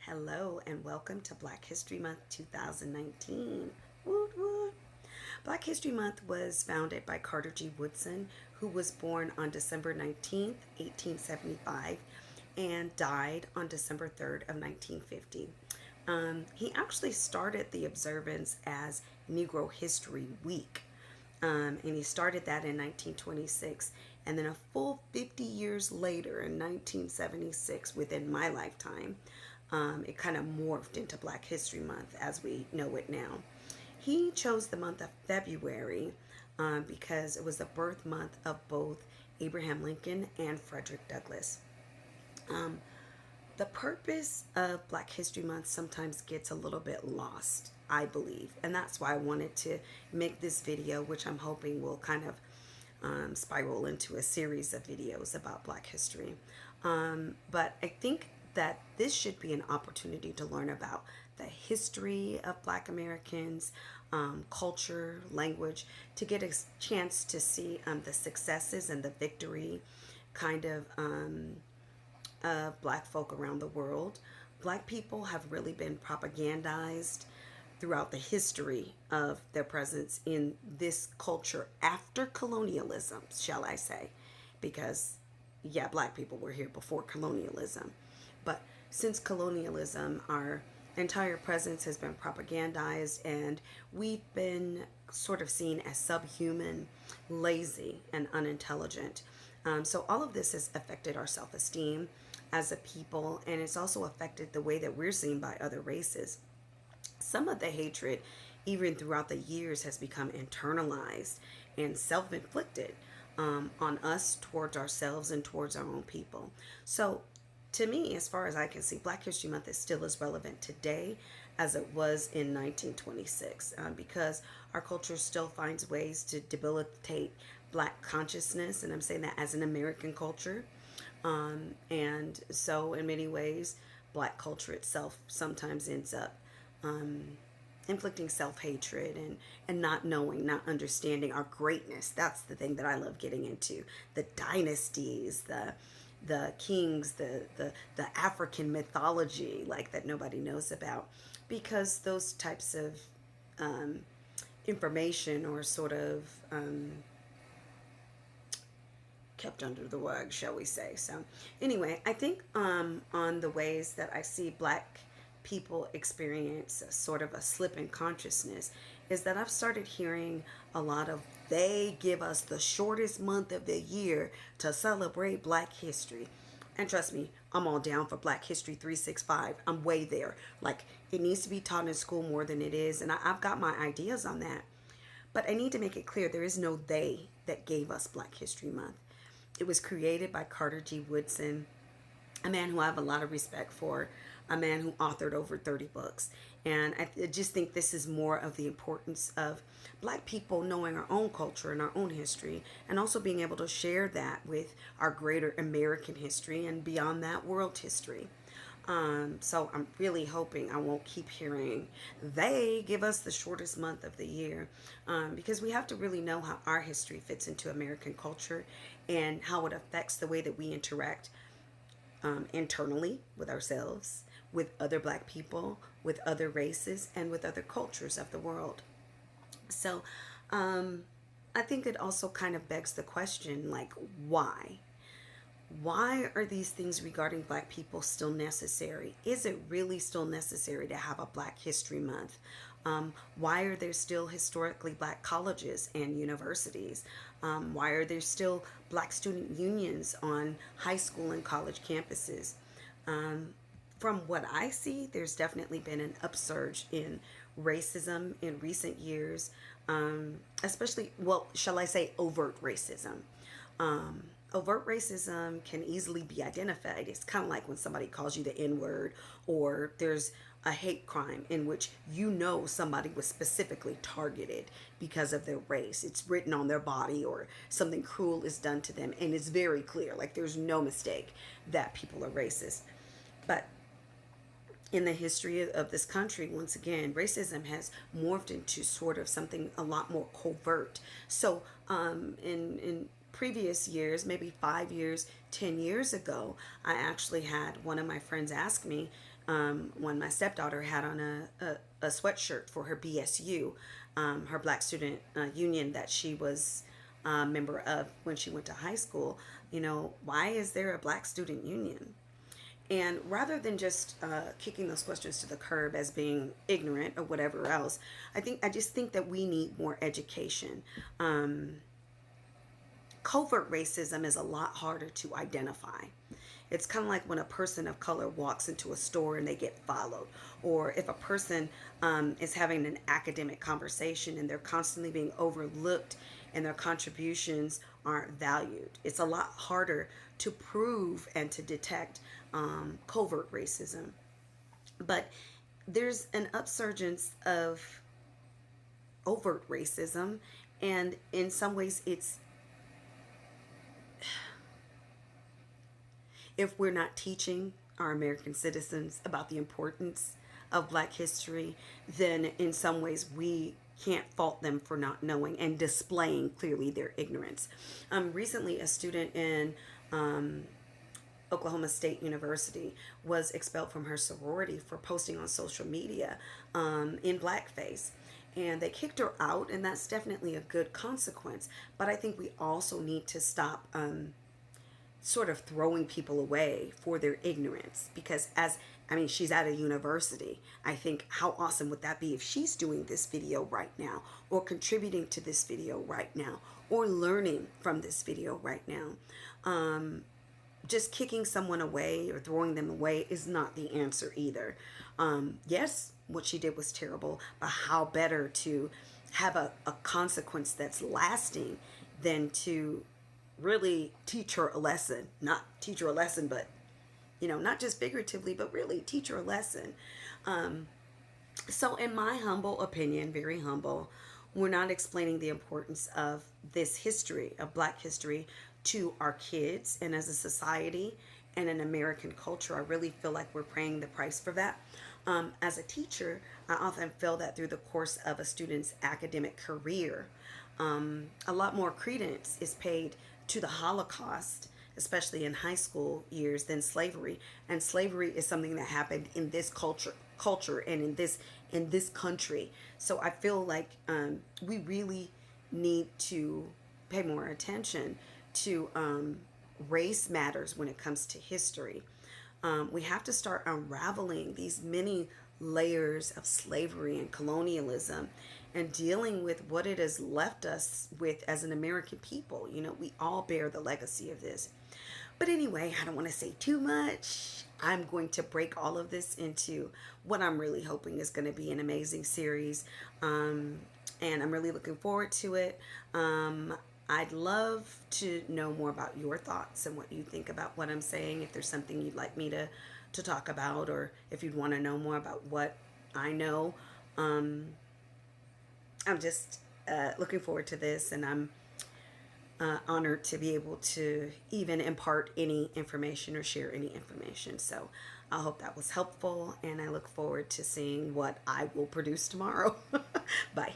Hello and welcome to Black History Month 2019. Woot woot. Black History Month was founded by Carter G. Woodson, who was born on December 19th, 1875, and died on December 3rd of 1950. He actually started the observance as Negro History Week. And he started that in 1926. And then a full 50 years later, in 1976, within my lifetime, it kind of morphed into Black History Month as we know it now. He chose the month of February because it was the birth month of both Abraham Lincoln and Frederick Douglass. The purpose of Black History Month sometimes gets a little bit lost, I believe. And that's why I wanted to make this video, which I'm hoping will kind of spiral into a series of videos about Black history. But I think that this should be an opportunity to learn about the history of Black Americans, culture, language, to get a chance to see the successes and the victory kind of Black folk around the world. Black people have really been propagandized throughout the history of their presence in this culture after colonialism, shall I say. Because, yeah, Black people were here before colonialism. But since colonialism, our entire presence has been propagandized, and we've been sort of seen as subhuman, lazy, and unintelligent. So all of this has affected our self-esteem as a people, and it's also affected the way that we're seen by other races. Some of the hatred, even throughout the years, has become internalized and self-inflicted on us, towards ourselves, and towards our own people. So to me, as far as I can see, Black History Month is still as relevant today as it was in 1926, because our culture still finds ways to debilitate Black consciousness, and I'm saying that as an American culture. And so in many ways, Black culture itself sometimes ends up inflicting self-hatred and not knowing, not understanding our greatness. That's the thing that I love getting into. The dynasties, the kings, the African mythology, like, that nobody knows about, because those types of information or sort of kept under the rug, shall we say. So anyway, I think on the ways that I see Black people experience sort of a slip in consciousness is that I've started hearing a lot of, they give us the shortest month of the year to celebrate Black history. And trust me, I'm all down for Black History 365. I'm way there. Like, it needs to be taught in school more than it is, and I've got my ideas on that. But I need to make it clear, there is no they that gave us Black History Month. It was created by Carter G. Woodson, a man who I have a lot of respect for, a man who authored over 30 books. And I just think this is more of the importance of Black people knowing our own culture and our own history, and also being able to share that with our greater American history, and beyond that, world history. So I'm really hoping I won't keep hearing they give us the shortest month of the year, because we have to really know how our history fits into American culture and how it affects the way that we interact internally with ourselves, with other Black people, with other races, and with other cultures of the world. So I think it also kind of begs the question, like, why? Why are these things regarding Black people still necessary? Is it really still necessary to have a Black History Month? Why are there still historically Black colleges and universities? Why are there still Black student unions on high school and college campuses? From what I see, there's definitely been an upsurge in racism in recent years, especially, well, shall I say overt racism. Overt racism can easily be identified. It's kind of like when somebody calls you the N-word, or there's a hate crime in which you know somebody was specifically targeted because of their race. It's written on their body, or something cruel is done to them, and it's very clear, like, there's no mistake that people are racist. But in the history of this country, once again, racism has morphed into sort of something a lot more covert. So in previous years, maybe 5 years, 10 years ago, I actually had one of my friends ask me, when my stepdaughter had on a sweatshirt for her BSU, her Black Student Union that she was a member of when she went to high school, why is there a Black Student Union? And rather than just kicking those questions to the curb as being ignorant or whatever else, I just think that we need more education. Covert racism is a lot harder to identify. It's kind of like when a person of color walks into a store and they get followed, or if a person is having an academic conversation and they're constantly being overlooked and their contributions aren't valued. It's a lot harder to prove and to detect covert racism. But there's an upsurgence of overt racism, and in some ways it's, if we're not teaching our American citizens about the importance of Black history, then in some ways we can't fault them for not knowing and displaying clearly their ignorance. Recently, a student in Oklahoma State University was expelled from her sorority for posting on social media in blackface. And they kicked her out, and that's definitely a good consequence. But I think we also need to stop sort of throwing people away for their ignorance, because she's at a university. I think how awesome would that be if she's doing this video right now, or contributing to this video right now, or learning from this video right now. Just kicking someone away or throwing them away is not the answer either. Yes, what she did was terrible, but how better to have a consequence that's lasting than to really teach her a lesson. Not teach her a lesson, but not just figuratively, but really teach her a lesson. So in my humble opinion, very humble, we're not explaining the importance of this history, of Black history, to our kids, and as a society and an American culture. I really feel like we're paying the price for that. As a teacher, I often feel that through the course of a student's academic career, a lot more credence is paid to the Holocaust, especially in high school years, than slavery. And slavery is something that happened in this culture and in this country. So I feel like we really need to pay more attention to race matters when it comes to history. We have to start unraveling these many layers of slavery and colonialism and dealing with what it has left us with as an American people. We all bear the legacy of this. But anyway, I don't want to say too much. I'm going to break all of this into what I'm really hoping is going to be an amazing series. And I'm really looking forward to it. I'd love to know more about your thoughts and what you think about what I'm saying. If there's something you'd like me to talk about, or if you'd want to know more about what I know. I'm just looking forward to this, and I'm honored to be able to even impart any information or share any information. So I hope that was helpful, and I look forward to seeing what I will produce tomorrow. Bye.